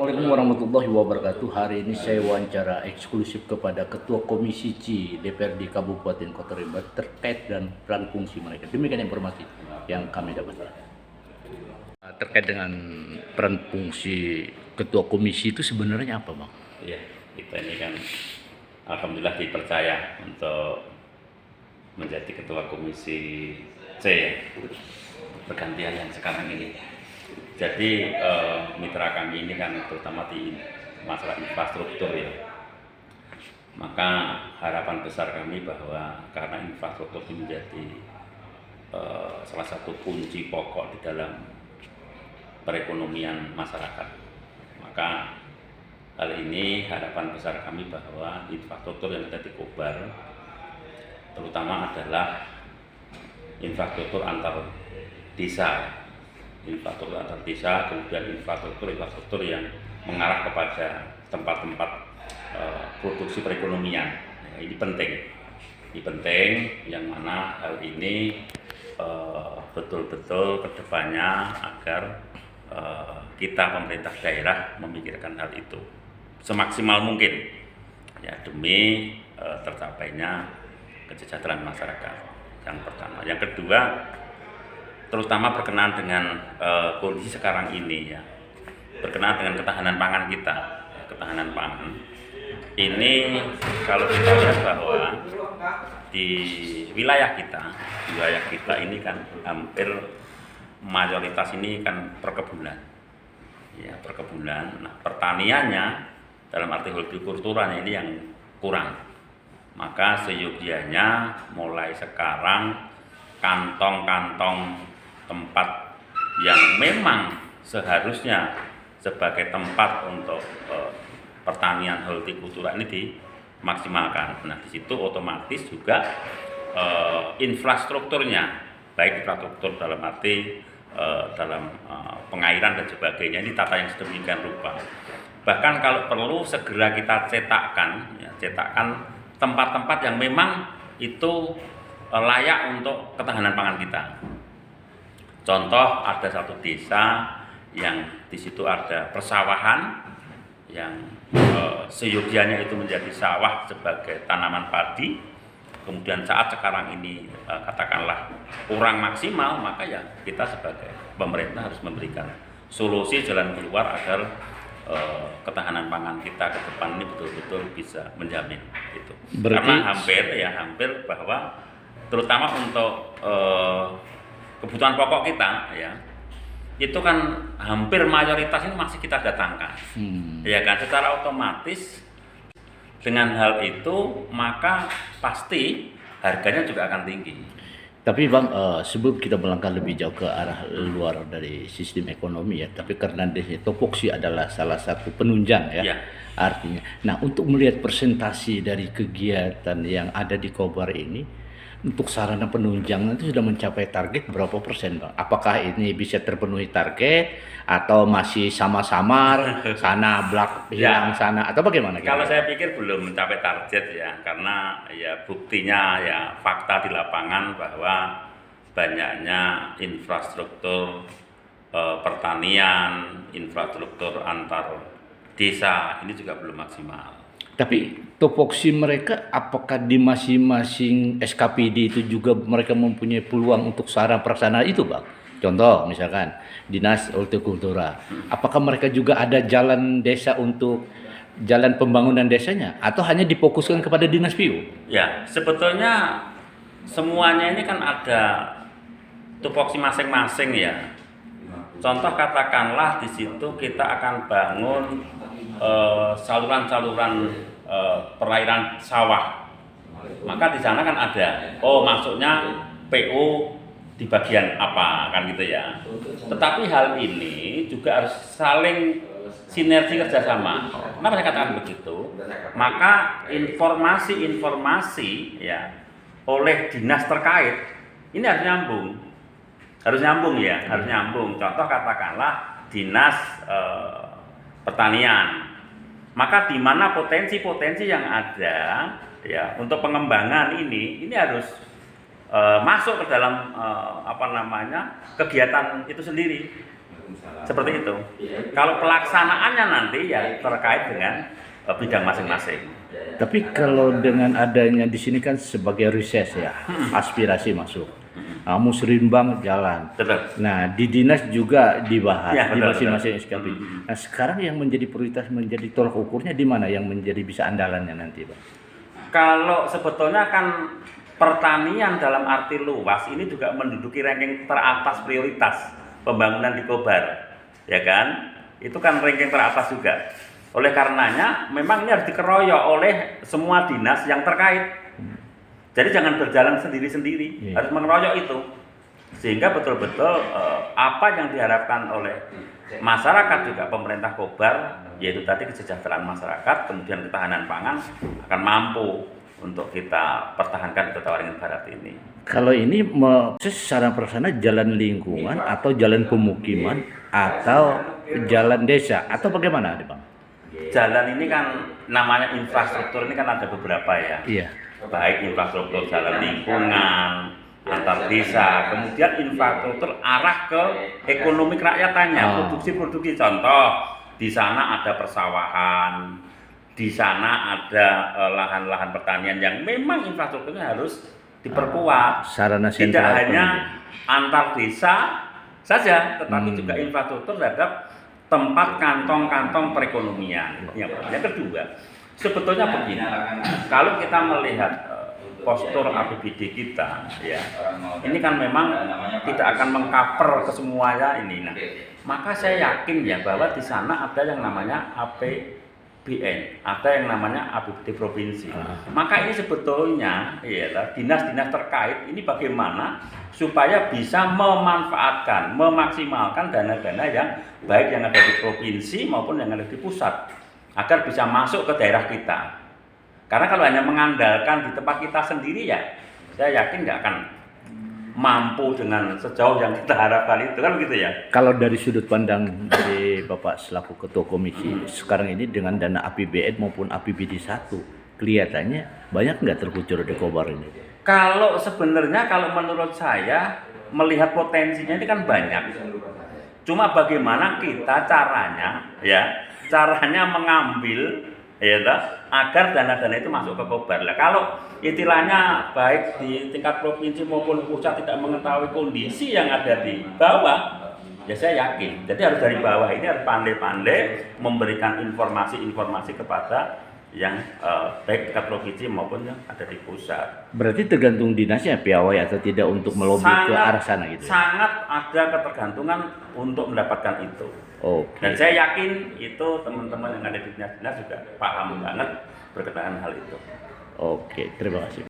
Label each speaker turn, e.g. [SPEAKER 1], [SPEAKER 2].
[SPEAKER 1] Assalamualaikum warahmatullahi wabarakatuh. Hari ini saya wawancara eksklusif kepada Ketua Komisi C DPRD Kabupaten Kota Rimba terkait dan peran fungsi mereka. Demikian informasi yang kami dapatkan. Terkait dengan peran fungsi Ketua Komisi itu sebenarnya apa, Bang?
[SPEAKER 2] Iya, kita ini kan alhamdulillah dipercaya untuk menjadi Ketua Komisi C ya, pergantian yang sekarang ini. Jadi mitra kami ini kan terutama di masalah infrastruktur ya. Maka harapan besar kami bahwa karena infrastruktur ini menjadi salah satu kunci pokok di dalam perekonomian masyarakat. Maka hal ini harapan besar kami bahwa infrastruktur yang ada di Kobar terutama adalah infrastruktur antar desa. Infrastruktur antar desa, kemudian infrastruktur yang mengarah kepada tempat-tempat produksi perekonomian. Nah, ini penting yang mana hal ini betul-betul kedepannya agar kita pemerintah daerah memikirkan hal itu semaksimal mungkin ya demi tercapainya kesejahteraan masyarakat. Yang pertama, yang kedua terutama berkenaan dengan kondisi sekarang ini ya, berkenaan dengan ketahanan pangan kita. Ketahanan pangan ini kalau kita lihat bahwa di wilayah kita ini kan hampir mayoritas ini kan perkebunan ya, perkebunan. Nah, pertaniannya dalam arti hortikulturanya ini yang kurang. Maka seyogianya mulai sekarang kantong-kantong tempat yang memang seharusnya sebagai tempat untuk pertanian hortikultura ini dimaksimalkan. Nah, di situ otomatis juga infrastrukturnya, baik infrastruktur dalam arti dalam pengairan dan sebagainya, ini tata yang sedemikian rupa. Bahkan kalau perlu segera kita cetakkan tempat-tempat yang memang itu layak untuk ketahanan pangan kita. Contoh, ada satu desa yang di situ ada persawahan yang seyogianya itu menjadi sawah sebagai tanaman padi. Kemudian saat sekarang ini katakanlah kurang maksimal, maka ya kita sebagai pemerintah harus memberikan solusi jalan keluar agar ketahanan pangan kita ke depan ini betul-betul bisa menjamin itu. Karena hampir bahwa terutama untuk kebutuhan pokok kita ya, itu kan hampir mayoritas ini masih kita datangkan. Ya kan, secara otomatis dengan hal itu maka pasti harganya juga akan tinggi.
[SPEAKER 1] Tapi Bang, sebelum kita melangkah lebih jauh ke arah luar dari sistem ekonomi ya, tapi karena topoksi adalah salah satu penunjang ya, artinya. Nah, untuk melihat presentasi dari kegiatan yang ada di Kobar ini, untuk sarana penunjang itu sudah mencapai target berapa persen, Bang? Apakah ini bisa terpenuhi target atau masih samar-samar, sana belak hilang sana, atau bagaimana?
[SPEAKER 2] Kalau saya pikir belum mencapai target ya, karena ya buktinya ya fakta di lapangan bahwa banyaknya infrastruktur pertanian, infrastruktur antar desa ini juga belum maksimal.
[SPEAKER 1] Tapi topoksi mereka apakah di masing-masing SKPD itu juga mereka mempunyai peluang untuk sarana prasarana itu, Bang? Contoh misalkan Dinas Hortikultura, apakah mereka juga ada jalan desa untuk jalan pembangunan desanya atau hanya difokuskan kepada Dinas PU?
[SPEAKER 2] Ya, sebetulnya semuanya ini kan ada topoksi masing-masing ya. Contoh katakanlah di situ kita akan bangun saluran-saluran perairan sawah, maka di sana kan ada, maksudnya PO di bagian apa kan gitu ya. Tetapi hal ini juga harus saling sinergi kerjasama. Kenapa saya katakan begitu? Maka informasi ya oleh dinas terkait ini harus nyambung ya. Contoh katakanlah dinas pertanian, maka di mana potensi-potensi yang ada ya untuk pengembangan ini harus masuk ke dalam kegiatan itu sendiri. Seperti itu. Kalau pelaksanaannya nanti ya terkait dengan bidang masing-masing.
[SPEAKER 1] Tapi kalau dengan adanya di sini kan sebagai riset ya, aspirasi masuk. Musrimbang jalan.
[SPEAKER 2] Betul.
[SPEAKER 1] Nah, di dinas juga dibahas
[SPEAKER 2] Ya,
[SPEAKER 1] di
[SPEAKER 2] betul,
[SPEAKER 1] masing-masing SKP. Nah, sekarang yang menjadi prioritas, menjadi tolak ukurnya di mana yang menjadi bisa andalannya nanti, Bang?
[SPEAKER 2] Kalau sebetulnya kan pertanian dalam arti luas ini juga menduduki ranking teratas prioritas pembangunan di Kobar, ya kan? Itu kan ranking teratas juga. Oleh karenanya, memang ini harus dikeroyok oleh semua dinas yang terkait. Jadi jangan berjalan sendiri-sendiri, harus mengeroyok itu. Sehingga betul-betul apa yang diharapkan oleh masyarakat juga pemerintah Kobar, yaitu tadi kesejahteraan masyarakat, kemudian ketahanan pangan akan mampu untuk kita pertahankan di Kota Waringin Barat ini.
[SPEAKER 1] Kalau ini secara persana jalan lingkungan atau jalan pemukiman atau jalan desa atau bagaimana, Bang?
[SPEAKER 2] Jalan ini kan namanya infrastruktur, ini kan ada beberapa ya.
[SPEAKER 1] Iya.
[SPEAKER 2] Baik infrastruktur jalan lingkungan, antar desa, kemudian infrastruktur arah ke ekonomi kerakyatannya, produksi-produksi. Contoh, di sana ada persawahan, di sana ada lahan-lahan pertanian yang memang infrastrukturnya harus diperkuat.
[SPEAKER 1] Sarana
[SPEAKER 2] Tidak
[SPEAKER 1] sentral
[SPEAKER 2] hanya antar desa saja, tetapi juga infrastruktur terhadap tempat kantong-kantong perekonomian. Yang kedua, sebetulnya begini, kalau kita melihat postur APBD kita, ya, ini kan memang tidak akan mengcover ke semuanya ini. Nah, maka saya yakin ya bahwa di sana ada yang namanya APBN, ada yang namanya APBD provinsi. Maka ini sebetulnya ya dinas-dinas terkait ini bagaimana supaya bisa memanfaatkan, memaksimalkan dana-dana yang baik yang ada di provinsi maupun yang ada di pusat agar bisa masuk ke daerah kita. Karena kalau hanya mengandalkan di tempat kita sendiri ya, saya yakin nggak akan mampu dengan sejauh yang kita harapkan itu, kan begitu ya.
[SPEAKER 1] Kalau dari sudut pandang dari Bapak selaku Ketua Komisi, sekarang ini dengan dana APBN maupun APBD 1, kelihatannya banyak nggak terkucur di Kobar ini?
[SPEAKER 2] Kalau sebenarnya kalau menurut saya melihat potensinya ini kan banyak. Cuma bagaimana kita caranya mengambil ya agar dana-dana itu masuk ke Kobar. Lah kalau istilahnya baik di tingkat provinsi maupun pusat tidak mengetahui kondisi yang ada di bawah, ya saya yakin. Jadi harus dari bawah ini harus pandai-pandai memberikan informasi-informasi kepada yang baik tingkat provinsi maupun yang ada di pusat.
[SPEAKER 1] Berarti tergantung dinasnya piawai atau tidak untuk melobi ke arah sana gitu.
[SPEAKER 2] Sangat ada ketergantungan untuk mendapatkan itu.
[SPEAKER 1] Oke.
[SPEAKER 2] Dan saya yakin itu teman-teman yang ada di dinas-dinas juga paham banget berkenaan hal itu.
[SPEAKER 1] Oke, terima kasih.